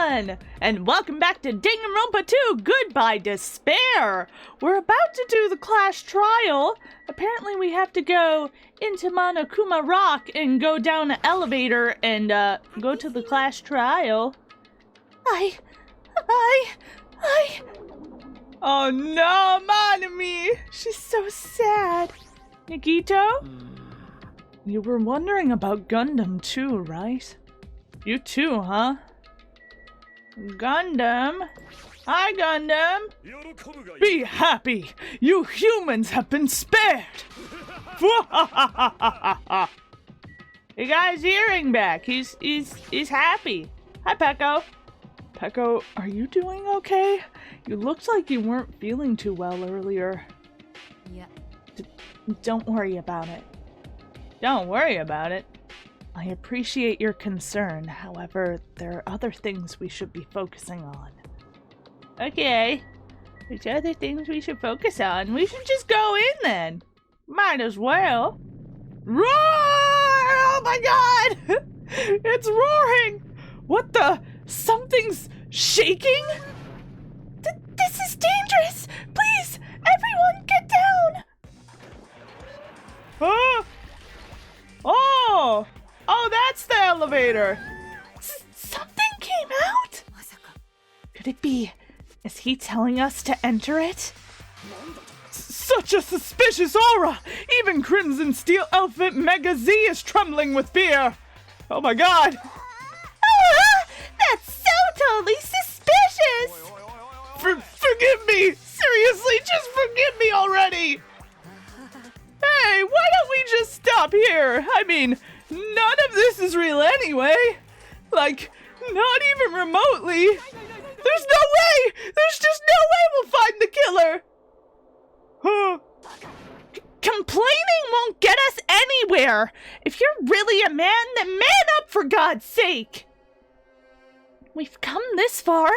everyone! And welcome back to Danganronpa 2, Goodbye Despair! We're about to do the Clash Trial. Apparently we have to go into Monokuma Rock and go down an elevator and go to the Clash Trial. Oh no, Monami! She's so sad. Nagito? You were wondering about Gundam too, right? You too, huh? Gundam? Hi, Gundam! Be happy! You humans have been spared! He got his earring back. He's happy. Hi, Pecco. Pecco, are you doing okay? You looked like you weren't feeling too well earlier. Yeah. Don't worry about it. Don't worry about it. I appreciate your concern, however, there are other things we should be focusing on. Okay. There's other things we should focus on. We should just go in then. Might as well. Roar! Oh my god! It's roaring! What the? Something's shaking? This is dangerous! Please, everyone get down! Ah! Oh! Oh, that's the elevator! Something came out? Could it be? Is he telling us to enter it? Such a suspicious aura! Even Crimson Steel Outfit Mega Z is trembling with fear! Oh my god! That's so totally suspicious! Forgive me! Seriously, just forgive me already! Hey, why don't we just stop here? I mean, none of this is real anyway. Like, not even remotely. There's no way! There's just no way we'll find the killer! Huh. Complaining won't get us anywhere! If you're really a man, then man up for God's sake! We've come this far.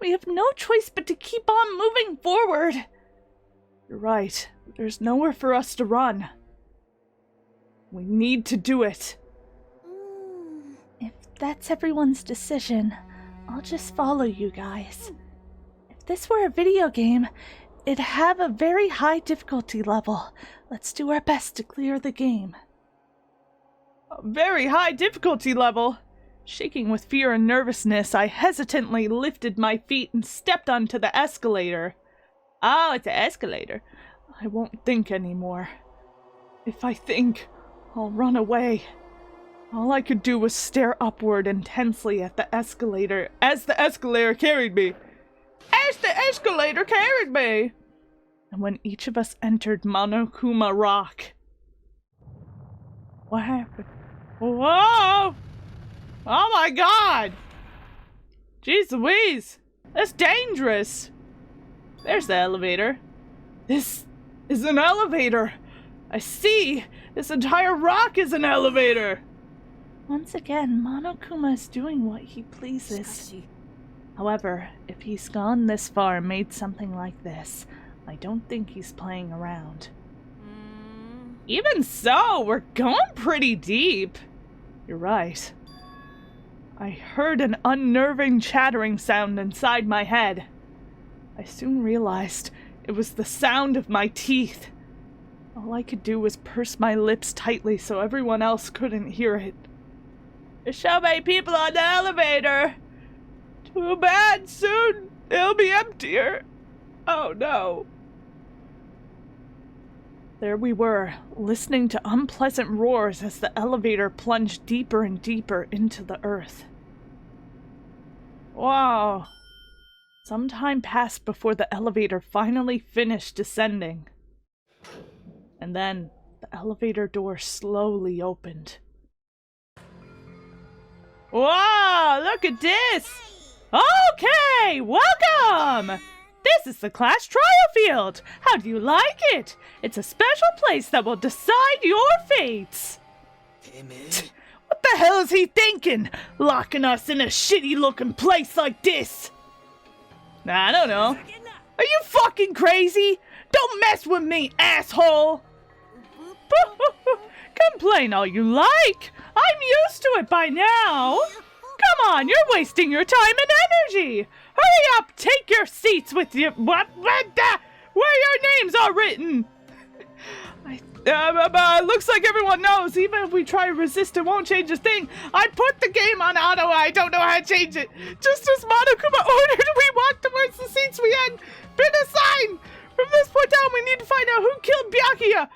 We have no choice but to keep on moving forward. You're right. There's nowhere for us to run. We need to do it. If that's everyone's decision, I'll just follow you guys. If this were a video game, it'd have a very high difficulty level. Let's do our best to clear the game. A very high difficulty level? Shaking with fear and nervousness, I hesitantly lifted my feet and stepped onto the escalator. Oh, it's an escalator. I won't think anymore. If I think, I'll run away. All I could do was stare upward intensely at the escalator as the escalator carried me. As the escalator carried me! And when each of us entered Monokuma Rock. What happened? Whoa! Oh my god! Jeez Louise! That's dangerous! There's the elevator. This is an elevator! I see! This entire rock is an elevator! Once again, Monokuma is doing what he pleases. However, if he's gone this far and made something like this, I don't think he's playing around. Even so, we're going pretty deep. You're right. I heard an unnerving chattering sound inside my head. I soon realized it was the sound of my teeth. All I could do was purse my lips tightly so everyone else couldn't hear it. There's so many people on the elevator. Too bad, soon it'll be emptier. Oh no. There we were, listening to unpleasant roars as the elevator plunged deeper and deeper into the earth. Wow. Some time passed before the elevator finally finished descending. And then the elevator door slowly opened. Wow, look at this! Okay, welcome! This is the Clash Trial Field! How do you like it? It's a special place that will decide your fates! What the hell is he thinking? Locking us in a shitty-looking place like this? I don't know. Are you fucking crazy? Don't mess with me, asshole! Complain all you like. I'm used to it by now. Come on, you're wasting your time and energy! Hurry up, take your seats with you. Where your names are written! Looks like everyone knows. Even if we try to resist, it won't change a thing. I put the game on auto. I don't know how to change it. Just as Monokuma ordered, we walked towards the seats we had been assigned. From this point on, we need to find out who killed Byakuya.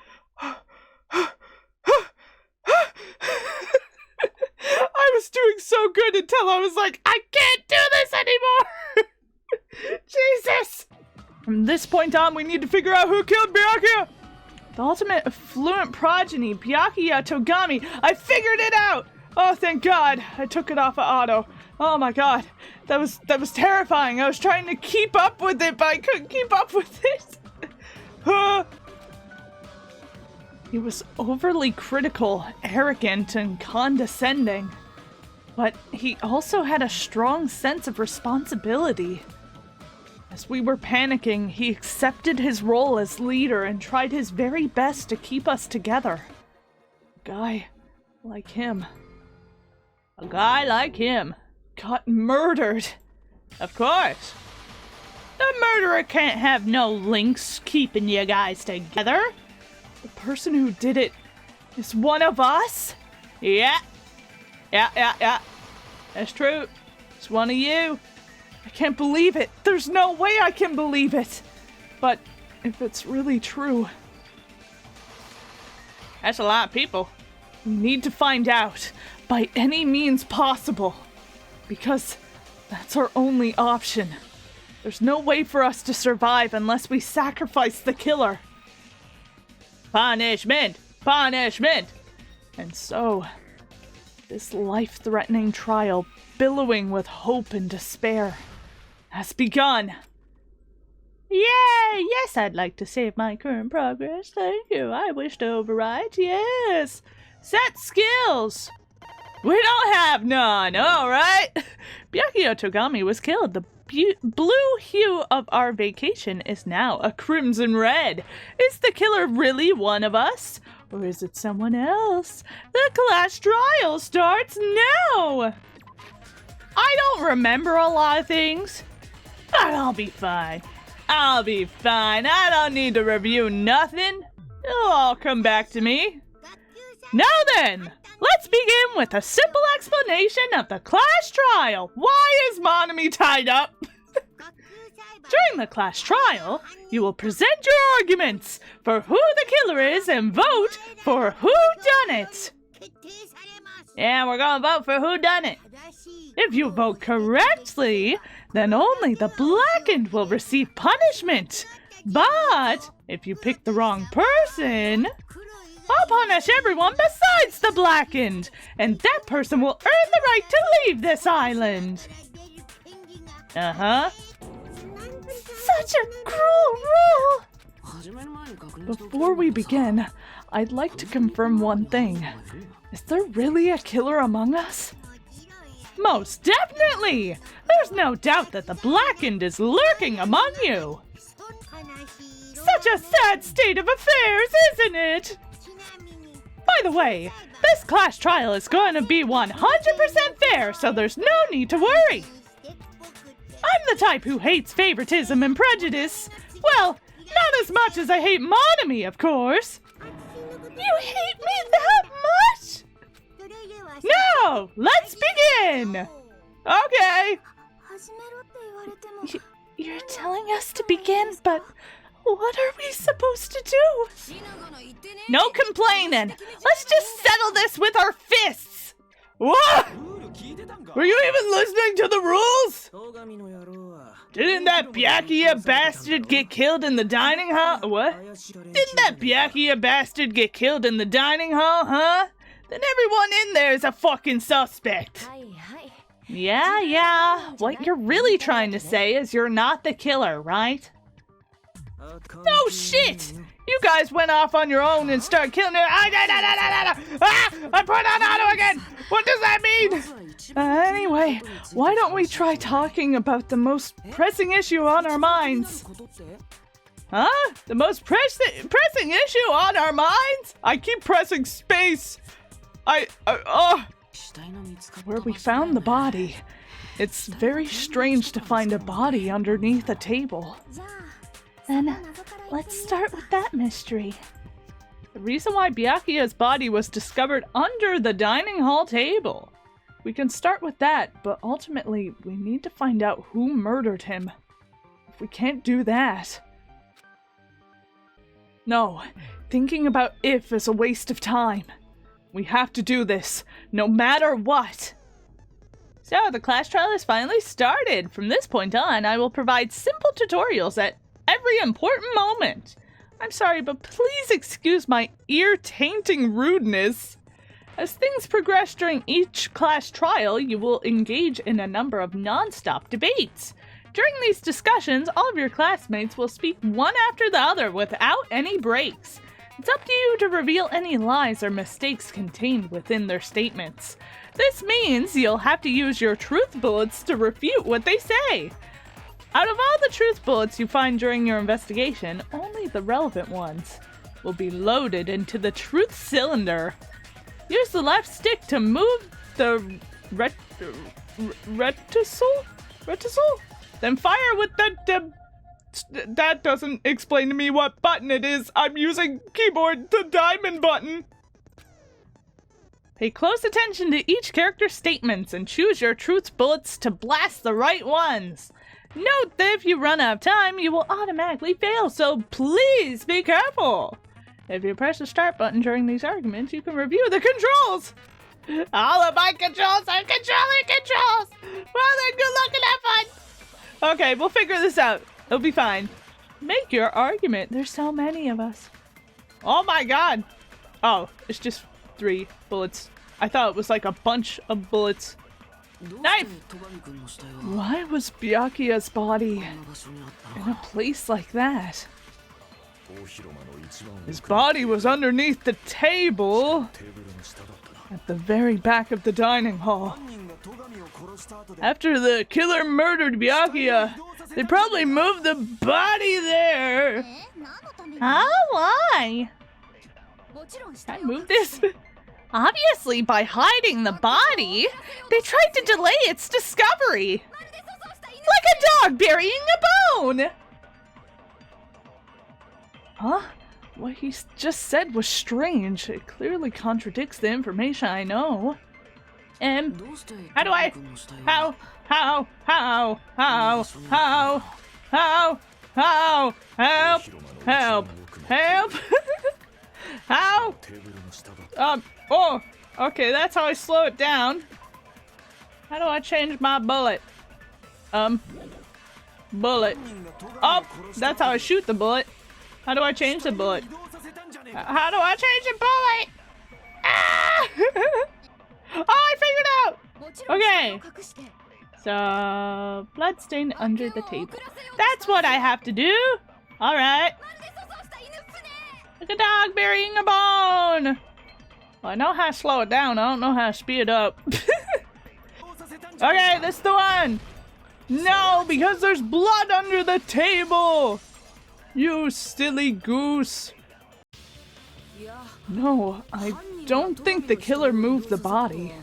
I was doing so good until I was like, I can't do this anymore. Jesus. From this point on, we need to figure out who killed Byakuya. The ultimate affluent progeny, Byakuya Togami. I figured it out! Oh, thank God. I took it off of auto. Oh my God. That was terrifying. I was trying to keep up with it, but I couldn't keep up with it. He was overly critical, arrogant, and condescending. But he also had a strong sense of responsibility. As we were panicking, he accepted his role as leader and tried his very best to keep us together. A guy like him got murdered. Of course. The murderer can't have no links keeping you guys together. The person who did it is one of us? Yeah. That's true. It's one of you. I can't believe it. There's no way I can believe it. But if it's really true, that's a lot of people. We need to find out by any means possible. Because that's our only option. There's no way for us to survive unless we sacrifice the killer. Punishment! Punishment! And so, this life-threatening trial, billowing with hope and despair, has begun. Yay! Yes, I'd like to save my current progress. Thank you. I wish to overwrite. Yes! Set skills! We don't have none, alright? Byakuya Togami was killed. The blue hue of our vacation is now a crimson red. Is the killer really one of us? Or is it someone else? The class trial starts now! I don't remember a lot of things, but I'll be fine. I'll be fine. I don't need to review nothing. It'll all come back to me. Now then, let's begin with a simple explanation of the class trial. Why is Monami tied up? During the class trial, you will present your arguments for who the killer is and vote for who done it. Yeah, we're gonna vote for who done it. If you vote correctly, then only the blackened will receive punishment. But if you pick the wrong person, I'll punish everyone besides the blackened, and that person will earn the right to leave this island. Uh-huh. Such a cruel rule! Before we begin, I'd like to confirm one thing. Is there really a killer among us? Most definitely! There's no doubt that the blackened is lurking among you. Such a sad state of affairs, isn't it? By the way, this class trial is going to be 100% fair, so there's no need to worry. I'm the type who hates favoritism and prejudice. Well, not as much as I hate Monami, of course. You hate me that much? No! Let's begin! Okay. You're telling us to begin, but what are we supposed to do? No complaining. Let's just settle this with our fists. What? Were you even listening to the rules? Didn't that Byakuya bastard get killed in the dining hall? What? Didn't that Byakuya bastard get killed in the dining hall, huh? Then everyone in there is a fucking suspect. Yeah. What you're really trying to say is you're not the killer, right? No shit! You guys went off on your own and started killing it. I put on auto again! What does that mean? Anyway, why don't we try talking about the most pressing issue on our minds? Huh? The most pressing issue on our minds? I keep pressing space. Where we found the body, It's very strange to find a body underneath a table. Then let's start with that mystery. The reason why Byakuya's body was discovered under the dining hall table. We can start with that, but ultimately we need to find out who murdered him. If we can't do that... No, thinking about if is a waste of time. We have to do this, no matter what. So, the class trial is finally started. From this point on, I will provide simple tutorials at every important moment. I'm sorry, but please excuse my ear-tainting rudeness. As things progress during each class trial, you will engage in a number of non-stop debates. During these discussions, all of your classmates will speak one after the other without any breaks. It's up to you to reveal any lies or mistakes contained within their statements. This means you'll have to use your truth bullets to refute what they say. Out of all the truth bullets you find during your investigation, only the relevant ones will be loaded into the truth cylinder. Use the left stick to move the reticule? Then fire with that doesn't explain to me what button it is. I'm using keyboard, the diamond button. Pay close attention to each character's statements and choose your truth bullets to blast the right ones. Note that if you run out of time, you will automatically fail, so please be careful. If you press the start button during these arguments, you can review the controls. All of my controls are controlling controls. Well then, good luck and have fun. Okay, we'll figure this out. It'll be fine. Make your argument. There's so many of us. Oh my god. Oh, it's just 3 bullets. I thought it was like a bunch of bullets. Knife! Why was Byakuya's body in a place like that? His body was underneath the table at the very back of the dining hall. After the killer murdered Byakuya, they probably moved the body there. How? Why? Can I move this? Obviously, by hiding the body, they tried to delay its discovery. Like a dog burying a bone! Huh? What he just said was strange. It clearly contradicts the information I know. How do I? How? Help! How? Oh, okay, that's how I slow it down. How do I change my bullet? Bullet. Oh, that's how I shoot the bullet. How do I change the bullet? How do I change the bullet? Ah! Oh, I figured out! Okay. So, bloodstain under the table. That's what I have to do! Alright. Like a dog burying a bone! Well, I know how to slow it down, I don't know how to speed it up. Okay, this is the one! No, because there's blood under the table! You silly goose! No, I don't think the killer moved the body.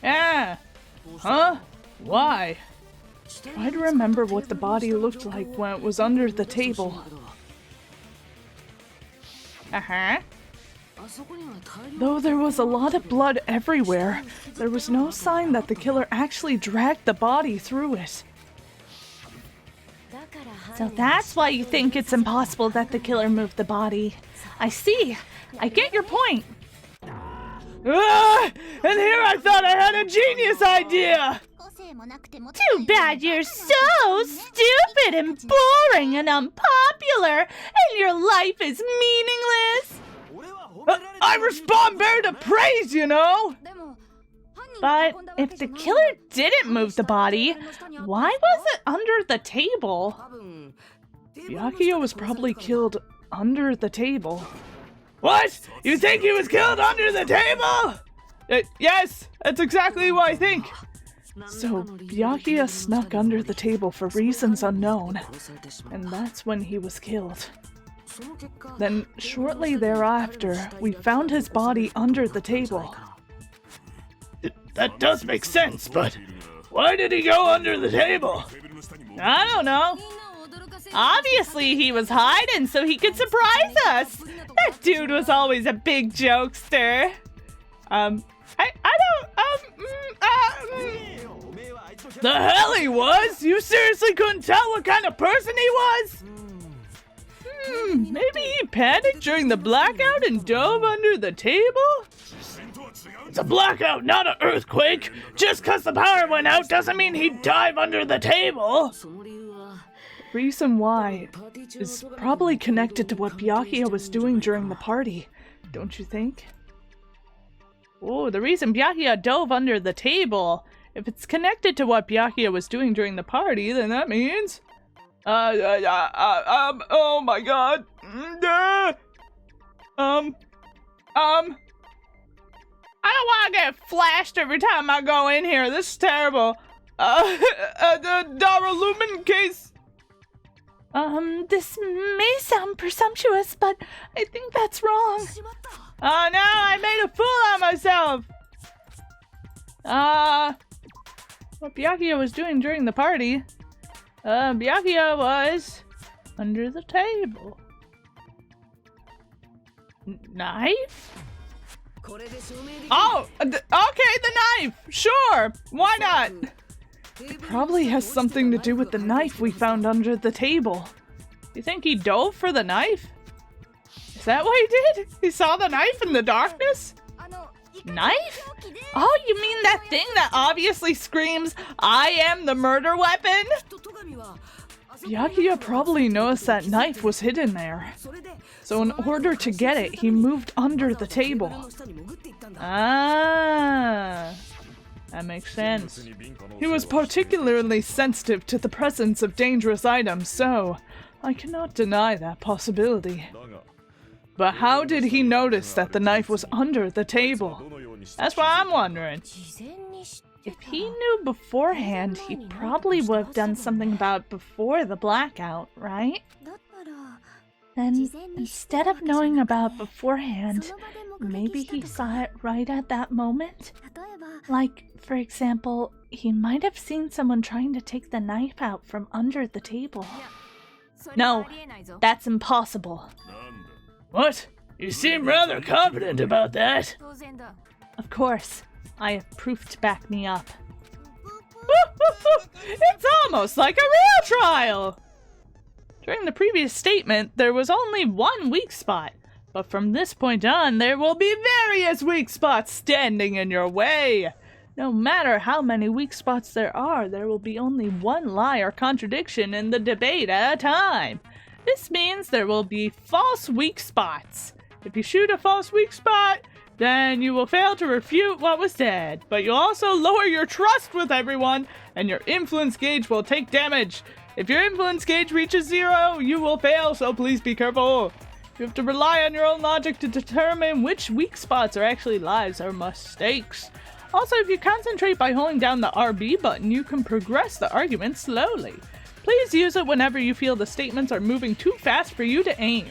Yeah. Huh? Why? Try to remember what the body looked like when it was under the table. Uh-huh. Though there was a lot of blood everywhere, there was no sign that the killer actually dragged the body through it. So that's why you think it's impossible that the killer moved the body. I see. I get your point. Ah! And here I thought I had a genius idea! Too bad you're so stupid and boring and unpopular, and your life is meaningless. I respond better to praise, you know? But if the killer didn't move the body, why was it under the table? Byakuya was probably killed under the table. What? You think he was killed under the table? Yes, that's exactly what I think. So Byakuya snuck under the table for reasons unknown, and that's when he was killed. Then shortly thereafter, we found his body under the table. that does make sense, but why did he go under the table? I don't know. Obviously, he was hiding so he could surprise us. That dude was always a big jokester. The hell he was? You seriously couldn't tell what kind of person he was? Maybe he panicked during the blackout and dove under the table? It's a blackout, not an earthquake. Just 'cause the power went out doesn't mean he'd dive under the table. The reason why is probably connected to what Byakuya was doing during the party, don't you think? Oh, the reason Byakuya dove under the table, if it's connected to what Byakuya was doing during the party, then that means... oh my god. I don't want to get flashed every time I go in here. This is terrible. The Daralumin case. This may sound presumptuous, but I think that's wrong. Oh no, I made a fool out of myself. What Byakuya was doing during the party, Byakuya was under the table. Knife? Oh, okay, the knife. Sure, why not? It probably has something to do with the knife we found under the table. You think he dove for the knife? Is that what he did? He saw the knife in the darkness? Knife? Oh, you mean that thing that obviously screams, "I am the murder weapon"? Byakuya probably noticed that knife was hidden there. So in order to get it, he moved under the table. Ah, that makes sense. He was particularly sensitive to the presence of dangerous items, so I cannot deny that possibility. But how did he notice that the knife was under the table? That's what I'm wondering. If he knew beforehand, he probably would have done something about it before the blackout, right? Then, instead of knowing about it beforehand, maybe he saw it right at that moment? Like, for example, he might have seen someone trying to take the knife out from under the table. No, that's impossible. What? You seem rather confident about that. Of course. I have proof to back me up. It's almost like a real trial! During the previous statement, there was only one weak spot. But from this point on, there will be various weak spots standing in your way. No matter how many weak spots there will be only one lie or contradiction in the debate at a time. This means there will be false weak spots. If you shoot a false weak spot, then you will fail to refute what was said. But you'll also lower your trust with everyone, and your influence gauge will take damage. If your influence gauge reaches 0, you will fail, so please be careful. You have to rely on your own logic to determine which weak spots are actually lies or mistakes. Also, if you concentrate by holding down the RB button, you can progress the argument slowly. Please use it whenever you feel the statements are moving too fast for you to aim.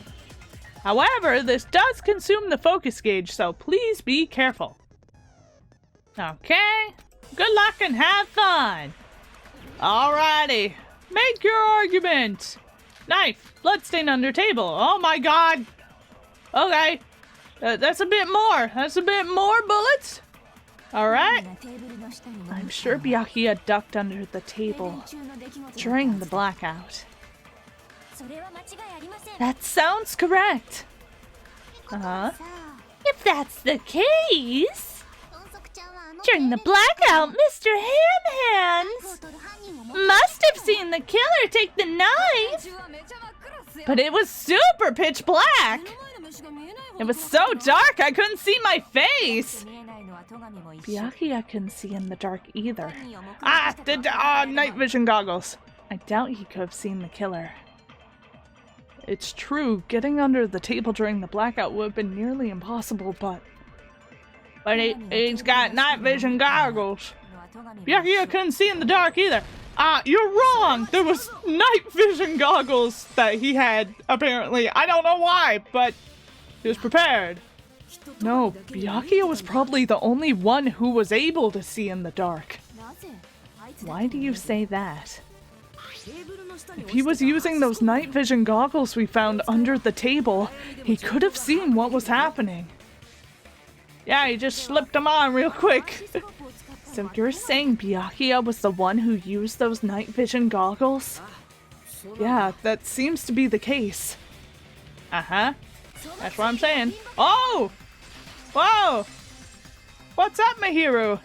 However, this does consume the focus gauge, so please be careful. Okay, good luck and have fun. Alrighty, make your argument. Knife, bloodstain under table. Oh my god. Okay, that's a bit more. That's a bit more bullets. Alright. I'm sure Byakuya ducked under the table during the blackout. That sounds correct. If that's the case, during the blackout, Mr. Ham Hands must have seen the killer take the knife. But it was super pitch black. It was so dark I couldn't see my face. Byakuya couldn't see in the dark either. Night vision goggles. I doubt he could have seen the killer. It's true, getting under the table during the blackout would have been nearly impossible, but he's got night vision goggles. Byakuya couldn't see in the dark either. You're wrong! There was night vision goggles that he had, apparently. I don't know why, but he was prepared. No, Byakuya was probably the only one who was able to see in the dark. Why do you say that? If he was using those night vision goggles we found under the table, he could have seen what was happening. Yeah, he just slipped them on real quick. So you're saying Byakuya was the one who used those night vision goggles? Yeah, that seems to be the case. Uh-huh. That's what I'm saying. Oh! Whoa! What's up, Mihiru?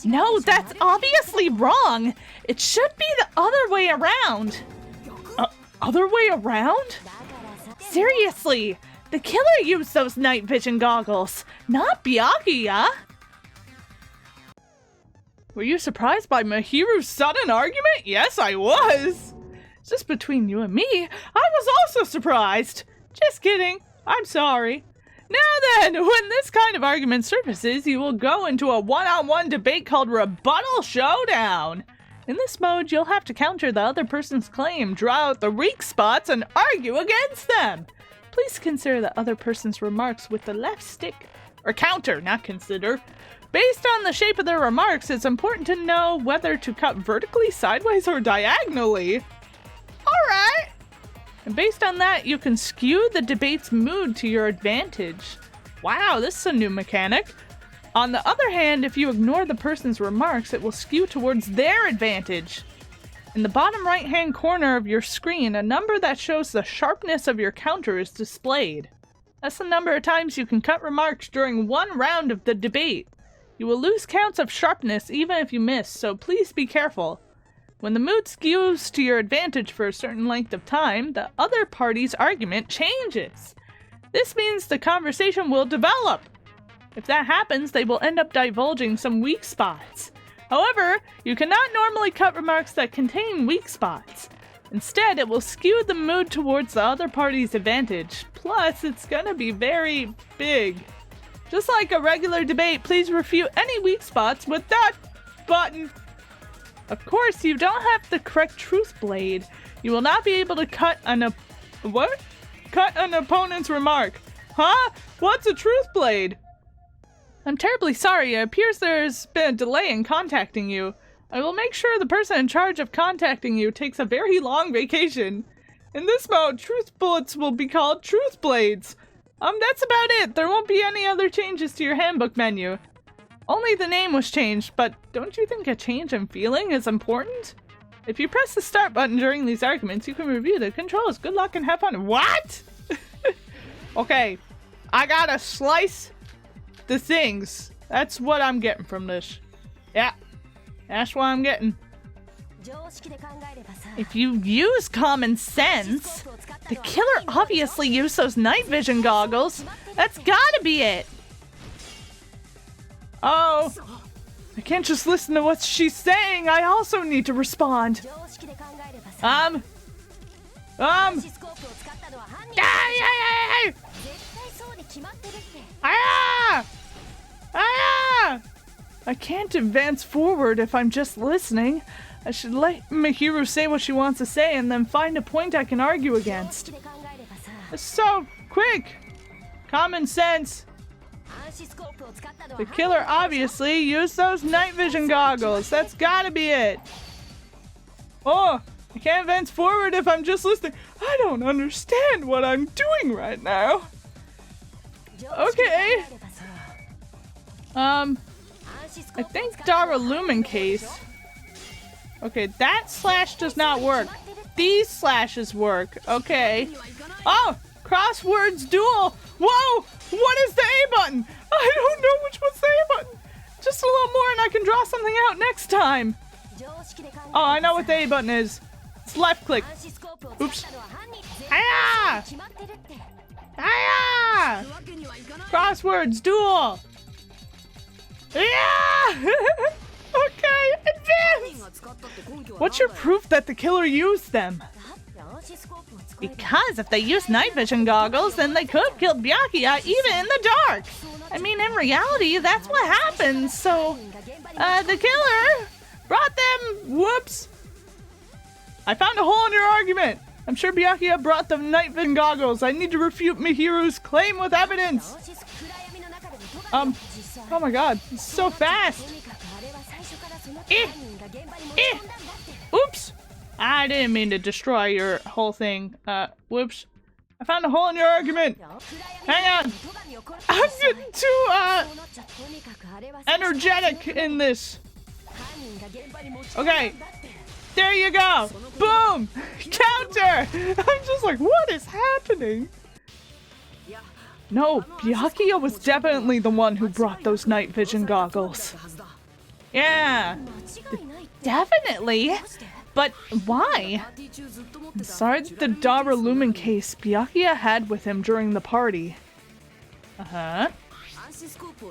No, that's obviously wrong. It should be the other way around. Other way around? Seriously, the killer used those night vision goggles, not Byakuya. Were you surprised by Mihiru's sudden argument? Yes, I was. Just between you and me, I was also surprised. Just kidding. I'm sorry. Now then, when this kind of argument surfaces, you will go into a one-on-one debate called Rebuttal Showdown. In this mode, you'll have to counter the other person's claim, draw out the weak spots, and argue against them. Please consider the other person's remarks with the left stick. Or counter, not consider. Based on the shape of their remarks, it's important to know whether to cut vertically, sideways, or diagonally. Alright! And based on that, you can skew the debate's mood to your advantage. Wow, this is a new mechanic. On the other hand, if you ignore the person's remarks, it will skew towards their advantage. In the bottom right-hand corner of your screen, a number that shows the sharpness of your counter is displayed. That's the number of times you can cut remarks during one round of the debate. You will lose counts of sharpness even if you miss, so please be careful. When the mood skews to your advantage for a certain length of time, the other party's argument changes. This means the conversation will develop. If that happens, they will end up divulging some weak spots. However, you cannot normally cut remarks that contain weak spots. Instead, it will skew the mood towards the other party's advantage. Plus, it's gonna be very big. Just like a regular debate, please refute any weak spots with that button. Of course, you don't have the correct truth blade. You will not be able to cut an opponent's remark. Huh? What's a truth blade? I'm terribly sorry. It appears there's been a delay in contacting you. I will make sure the person in charge of contacting you takes a very long vacation. In this mode, truth bullets will be called truth blades. That's about it. There won't be any other changes to your handbook menu. Only the name was changed, but don't you think a change in feeling is important? If you press the start button during these arguments, you can review the controls. Good luck and have fun. What? Okay, I gotta slice the things. That's what I'm getting from this. Yeah, that's what I'm getting. If you use common sense, the killer obviously used those night vision goggles. That's gotta be it. Oh, I can't just listen to what she's saying. I also need to respond. I can't advance forward if I'm just listening. I should let Mihiru say what she wants to say and then find a point I can argue against. It's so quick. Common sense. The killer obviously used those night vision goggles. That's gotta be it. Oh, I can't advance forward if I'm just listening. I don't understand what I'm doing right now. Okay. I think Daralumen case. Okay, that slash does not work. These slashes work. Okay. Oh, crosswords duel. Whoa, what is the A button? I don't know which one's the A button. Just a little more and I can draw something out next time. Oh, I know what the A button is. It's left click. Oops. Hiya! Hiya! Crosswords duel. Yeah! Okay, advance! What's your proof that the killer used them? Because if they used night vision goggles, then they could have killed Byakuya even in the dark. I mean, in reality, that's what happens, so... the killer brought them... Whoops! I found a hole in your argument! I'm sure Byakuya brought the night vision goggles. I need to refute Mihiru's claim with evidence. Oh my god, it's so fast. Oops. I didn't mean to destroy your whole thing. Whoops. I found a hole in your argument. Hang on. I'm getting too, energetic in this. Okay. There you go. Boom. Counter. I'm just like, what is happening? No, Byakuya was definitely the one who brought those night vision goggles. Yeah. Definitely. But why? Inside the Daralumin case Byakuya had with him during the party.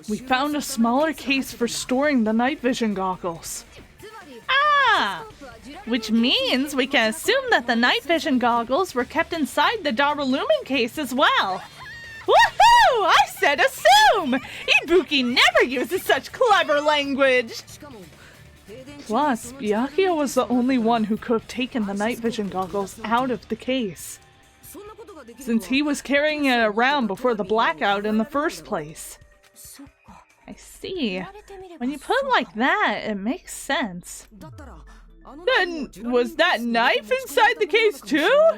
We found a smaller case for storing the night vision goggles. Ah! Which means we can assume that the night vision goggles were kept inside the Daralumin case as well. Woohoo! I said assume! Ibuki never uses such clever language! Plus, Byakuya was the only one who could have taken the night vision goggles out of the case, since he was carrying it around before the blackout in the first place. I see. When you put it like that, it makes sense. Then, was that knife inside the case too?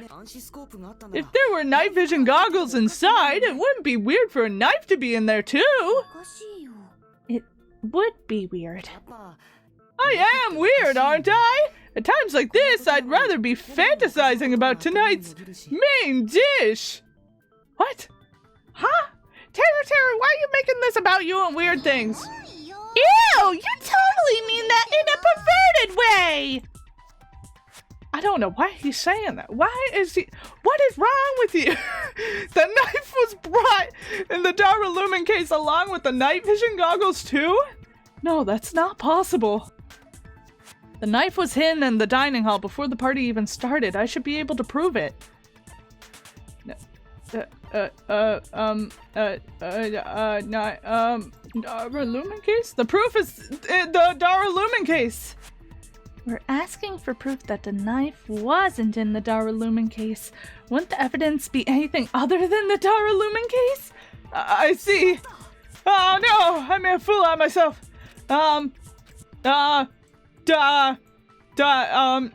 If there were night vision goggles inside, it wouldn't be weird for a knife to be in there too. It would be weird. I am weird, aren't I? At times like this, I'd rather be fantasizing about tonight's main dish. What? Huh? Terror, why are you making this about you and weird things? Ew, you totally mean that in a perverted way! I don't know why he's saying that. What is wrong with you? The knife was brought in the Daralumin case along with the night vision goggles too? No, that's not possible. The knife was hidden in the dining hall before the party even started. I should be able to prove it. Daralumin case? The proof is the Daralumin case. We're asking for proof that the knife wasn't in the Daralumin case. Wouldn't the evidence be anything other than the Daralumin case? I see. Oh no, I made a fool out of myself.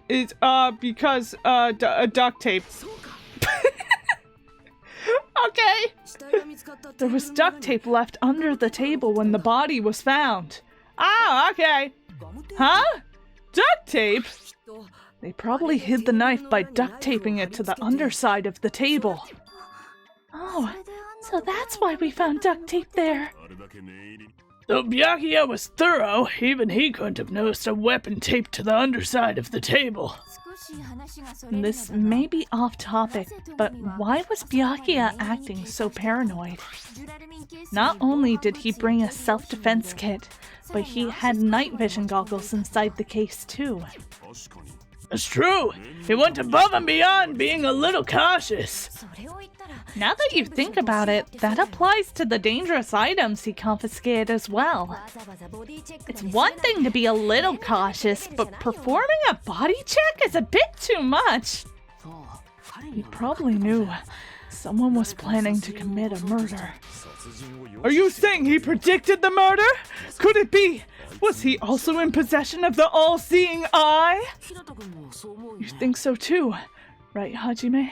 It's because duct tape. Okay. There was duct tape left under the table when the body was found. Oh, okay. Huh? Duct tape? They probably hid the knife by duct taping it to the underside of the table. Oh, so that's why we found duct tape there. Though Byakuya was thorough, even he couldn't have noticed a weapon taped to the underside of the table. This may be off topic, but why was Byakuya acting so paranoid? Not only did he bring a self-defense kit, but he had night vision goggles inside the case too. It's true! He went above and beyond being a little cautious. Now that you think about it, that applies to the dangerous items he confiscated as well. It's one thing to be a little cautious, but performing a body check is a bit too much. He probably knew someone was planning to commit a murder. Are you saying he predicted the murder? Could it be? Was he also in possession of the all-seeing eye? You think so too, right, Hajime?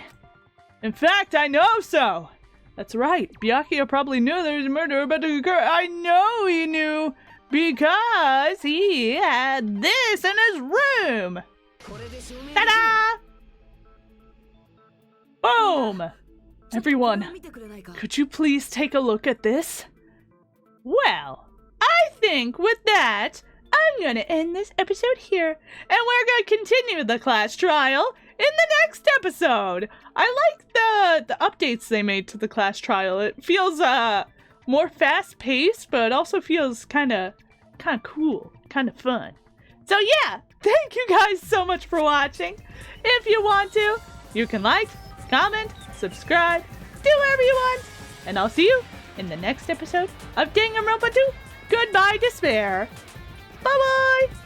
In fact, I know so! That's right, Byakuya probably knew there was a murder about to occur. I know he knew, because he had this in his room! Ta-da! Boom! Everyone, could you please take a look at this? Well, I think with that, I'm gonna end this episode here, and we're gonna continue the class trial in the next episode. I like the updates they made to the class trial. It feels more fast-paced, but it also feels kind of cool, kind of fun. So yeah, thank you guys so much for watching. If you want to, you can like, comment, subscribe, do whatever you want, and I'll see you in the next episode of Danganronpa 2. Goodbye, Despair. Bye-bye.